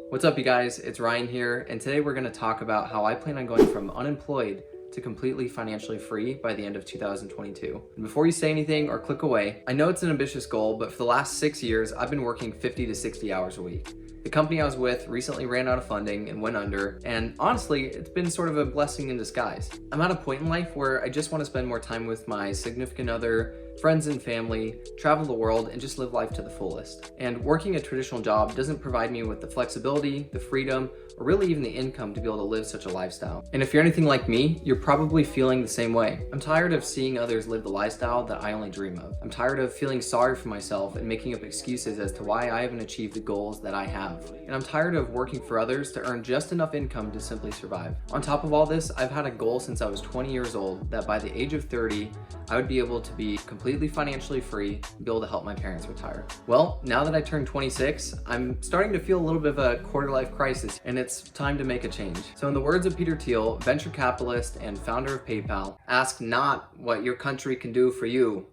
What's up, you guys? It's Ryan here, and today we're going to talk about how I plan on going from unemployed to completely financially free by the end of 2022. And before you say anything or click away, I know it's an ambitious goal, but for the last 6 years, I've been working 50 to 60 hours a week. The company I was with recently ran out of funding and went under, and honestly, it's been sort of a blessing in disguise. I'm at a point in life where I just want to spend more time with my significant other, friends and family, travel the world, and just live life to the fullest. And working a traditional job doesn't provide me with the flexibility, the freedom, or really even the income to be able to live such a lifestyle. And if you're anything like me, you're probably feeling the same way. I'm tired of seeing others live the lifestyle that I only dream of. I'm tired of feeling sorry for myself and making up excuses as to why I haven't achieved the goals that I have. And I'm tired of working for others to earn just enough income to simply survive. On top of all this, I've had a goal since I was 20 years old that by the age of 30, I would be able to be completely financially free and be able to help my parents retire. Well, now that I turned 26, I'm starting to feel a little bit of a quarter-life crisis, and it's time to make a change. So in the words of Peter Thiel, venture capitalist and founder of PayPal, ask not what your country can do for you,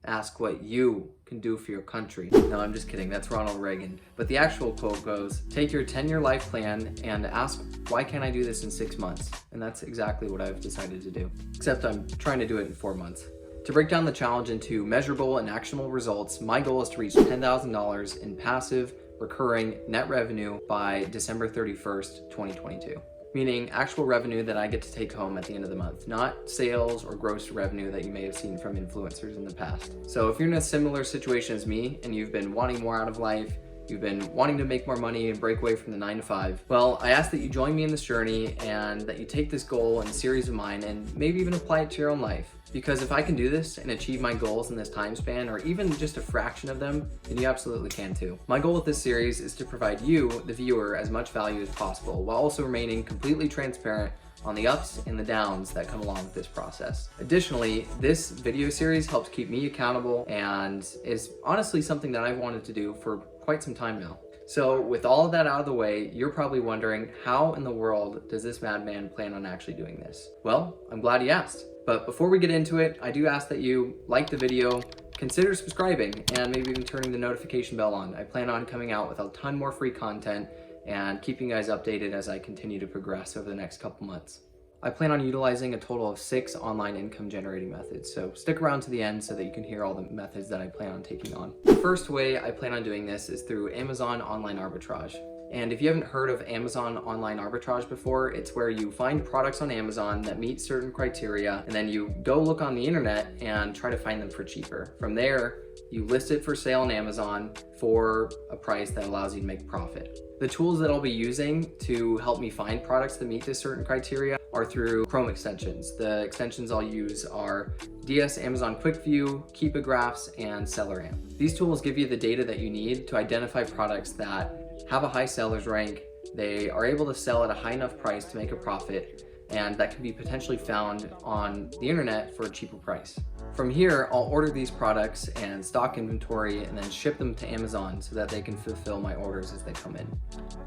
ask what you can do for your country. No, I'm just kidding, that's Ronald Reagan. But the actual quote goes, take your 10-year life plan and ask, why can't I do this in 6 months? And that's exactly what I've decided to do. Except I'm trying to do it in 4 months. To break down the challenge into measurable and actionable results, my goal is to reach $10,000 in passive, recurring net revenue by December 31st, 2022. Meaning actual revenue that I get to take home at the end of the month, not sales or gross revenue that you may have seen from influencers in the past. So if you're in a similar situation as me and you've been wanting more out of life, you've been wanting to make more money and break away from the 9 to 5, well, I ask that you join me in this journey and that you take this goal and series of mine and maybe even apply it to your own life. Because if I can do this and achieve my goals in this time span, or even just a fraction of them, then you absolutely can too. My goal with this series is to provide you, the viewer, as much value as possible, while also remaining completely transparent on the ups and the downs that come along with this process. Additionally, this video series helps keep me accountable and is honestly something that I've wanted to do for quite some time now. So with all of that out of the way, you're probably wondering, how in the world does this madman plan on actually doing this? Well, I'm glad he asked. But before we get into it, I do ask that you like the video, consider subscribing, and maybe even turning the notification bell on. I plan on coming out with a ton more free content and keeping you guys updated as I continue to progress over the next couple months. I plan on utilizing a total of 6 online income generating methods, so stick around to the end so that you can hear all the methods that I plan on taking on. The first way I plan on doing this is through Amazon online arbitrage. And if you haven't heard of Amazon online arbitrage before, it's where you find products on Amazon that meet certain criteria, and then you go look on the internet and try to find them for cheaper. From there, you list it for sale on Amazon for a price that allows you to make profit. The tools that I'll be using to help me find products that meet this certain criteria are through Chrome extensions. The extensions I'll use are DS Amazon Quick View, Keepagraphs, and SellerAmp. These tools give you the data that you need to identify products that have a high seller's rank, they are able to sell at a high enough price to make a profit, and that can be potentially found on the internet for a cheaper price. From here, I'll order these products and stock inventory and then ship them to Amazon so that they can fulfill my orders as they come in.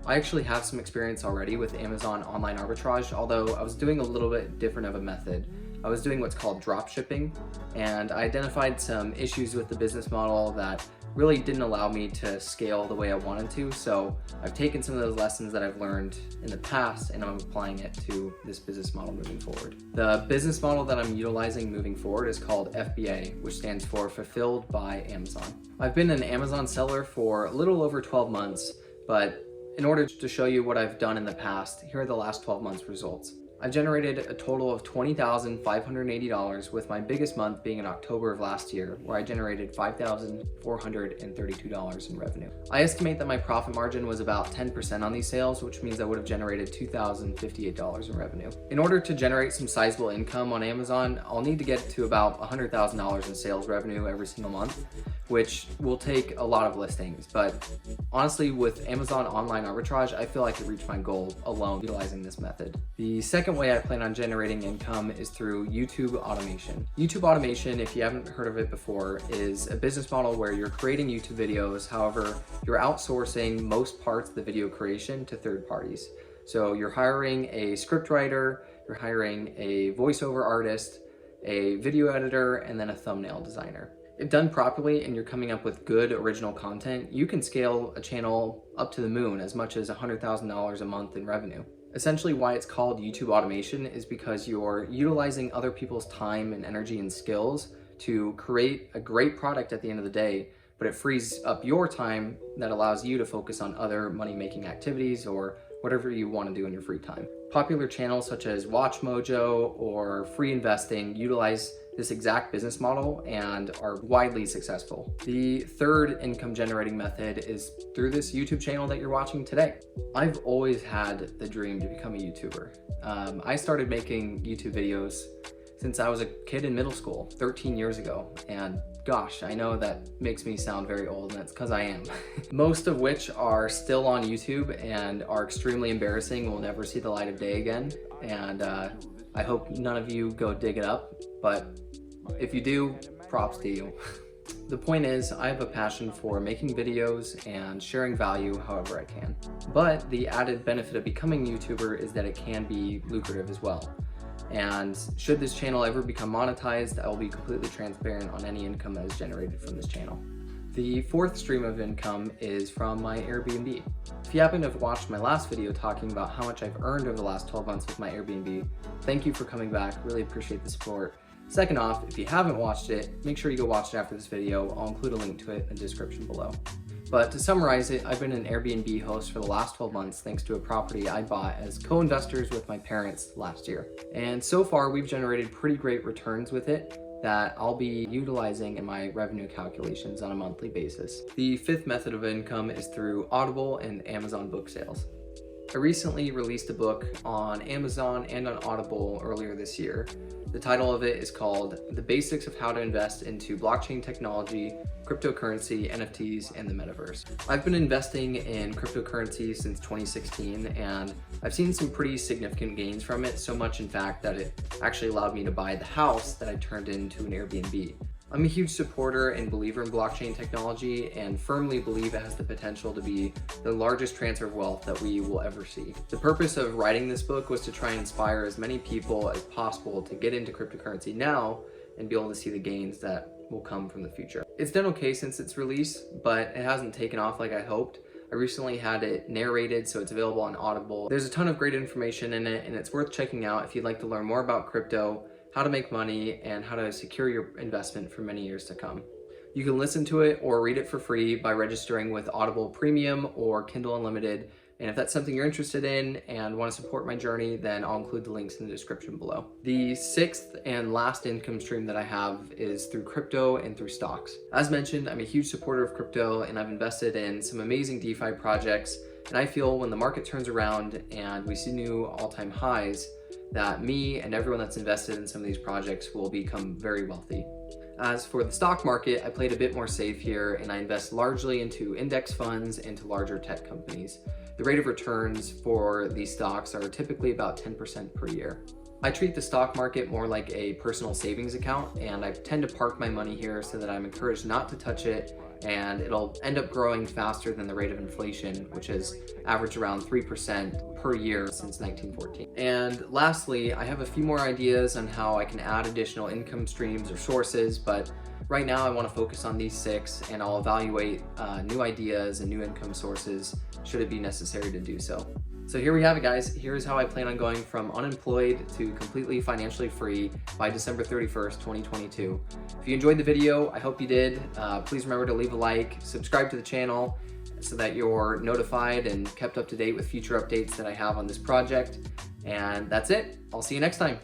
I actually have some experience already with Amazon online arbitrage, although I was doing a little bit different of a method. I was doing what's called drop shipping, and I identified some issues with the business model that really didn't allow me to scale the way I wanted to. So I've taken some of those lessons that I've learned in the past and I'm applying it to this business model moving forward. The business model that I'm utilizing moving forward is called FBA, which stands for Fulfilled by Amazon. I've been an Amazon seller for a little over 12 months, but in order to show you what I've done in the past, here are the last 12 months results. I've generated a total of $20,580, with my biggest month being in October of last year, where I generated $5,432 in revenue. I estimate that my profit margin was about 10% on these sales, which means I would have generated $2,058 in revenue. In order to generate some sizable income on Amazon, I'll need to get to about $100,000 in sales revenue every single month, which will take a lot of listings. But honestly, with Amazon online arbitrage, I feel I could reach my goal alone utilizing this method. The second way I plan on generating income is through YouTube automation. YouTube automation, if you haven't heard of it before, is a business model where you're creating YouTube videos. However, you're outsourcing most parts of the video creation to third parties. So you're hiring a scriptwriter, you're hiring a voiceover artist, a video editor, and then a thumbnail designer. If done properly and you're coming up with good original content, you can scale a channel up to the moon, as much as $100,000 a month in revenue. Essentially, why it's called YouTube automation is because you're utilizing other people's time and energy and skills to create a great product at the end of the day, but it frees up your time that allows you to focus on other money-making activities or whatever you want to do in your free time. Popular channels such as Watch Mojo or Free Investing utilize this exact business model and are widely successful. The third income generating method is through this YouTube channel that you're watching today. I've always had the dream to become a YouTuber. I started making YouTube videos since I was a kid in middle school 13 years ago, and gosh, I know that makes me sound very old, and that's because I am. Most of which are still on YouTube and are extremely embarrassing, will never see the light of day again, and I hope none of you go dig it up, but if you do, props to you. The point is, I have a passion for making videos and sharing value however I can. But the added benefit of becoming a YouTuber is that it can be lucrative as well. And should this channel ever become monetized, I will be completely transparent on any income that is generated from this channel. The fourth stream of income is from my Airbnb. If you happen to have watched my last video talking about how much I've earned over the last 12 months with my Airbnb, thank you for coming back, really appreciate the support. Second off, if you haven't watched it, make sure you go watch it after this video. I'll include a link to it in the description below. But to summarize it, I've been an Airbnb host for the last 12 months thanks to a property I bought as co-investors with my parents last year. And so far, we've generated pretty great returns with it that I'll be utilizing in my revenue calculations on a monthly basis. The fifth method of income is through Audible and Amazon book sales. I recently released a book on Amazon and on Audible earlier this year. The title of it is called The Basics of How to Invest into Blockchain Technology, Cryptocurrency, NFTs, and the Metaverse. I've been investing in cryptocurrency since 2016, and I've seen some pretty significant gains from it, so much in fact that it actually allowed me to buy the house that I turned into an Airbnb. I'm a huge supporter and believer in blockchain technology and firmly believe it has the potential to be the largest transfer of wealth that we will ever see. The purpose of writing this book was to try and inspire as many people as possible to get into cryptocurrency now and be able to see the gains that will come from the future. It's done okay since its release, but it hasn't taken off like I hoped. I recently had it narrated, so it's available on Audible. There's a ton of great information in it, and it's worth checking out if you'd like to learn more about crypto, how to make money, and how to secure your investment for many years to come. You can listen to it or read it for free by registering with Audible Premium or Kindle Unlimited. And if that's something you're interested in and want to support my journey, then I'll include the links in the description below. The sixth and last income stream that I have is through crypto and through stocks. As mentioned, I'm a huge supporter of crypto, and I've invested in some amazing DeFi projects. And I feel when the market turns around and we see new all-time highs, that me and everyone that's invested in some of these projects will become very wealthy. As for the stock market, I played a bit more safe here, and I invest largely into index funds and to larger tech companies. The rate of returns for these stocks are typically about 10% per year. I treat the stock market more like a personal savings account, and I tend to park my money here so that I'm encouraged not to touch it, and it'll end up growing faster than the rate of inflation, which has averaged around 3% per year since 1914. And lastly, I have a few more ideas on how I can add additional income streams or sources, but right now I want to focus on these six, and I'll evaluate new ideas and new income sources should it be necessary to do so. So here we have it, guys. Here's how I plan on going from unemployed to completely financially free by December 31st, 2022. If you enjoyed the video, I hope you did. Please remember to leave a like, subscribe to the channel so that you're notified and kept up to date with future updates that I have on this project. And that's it. I'll see you next time.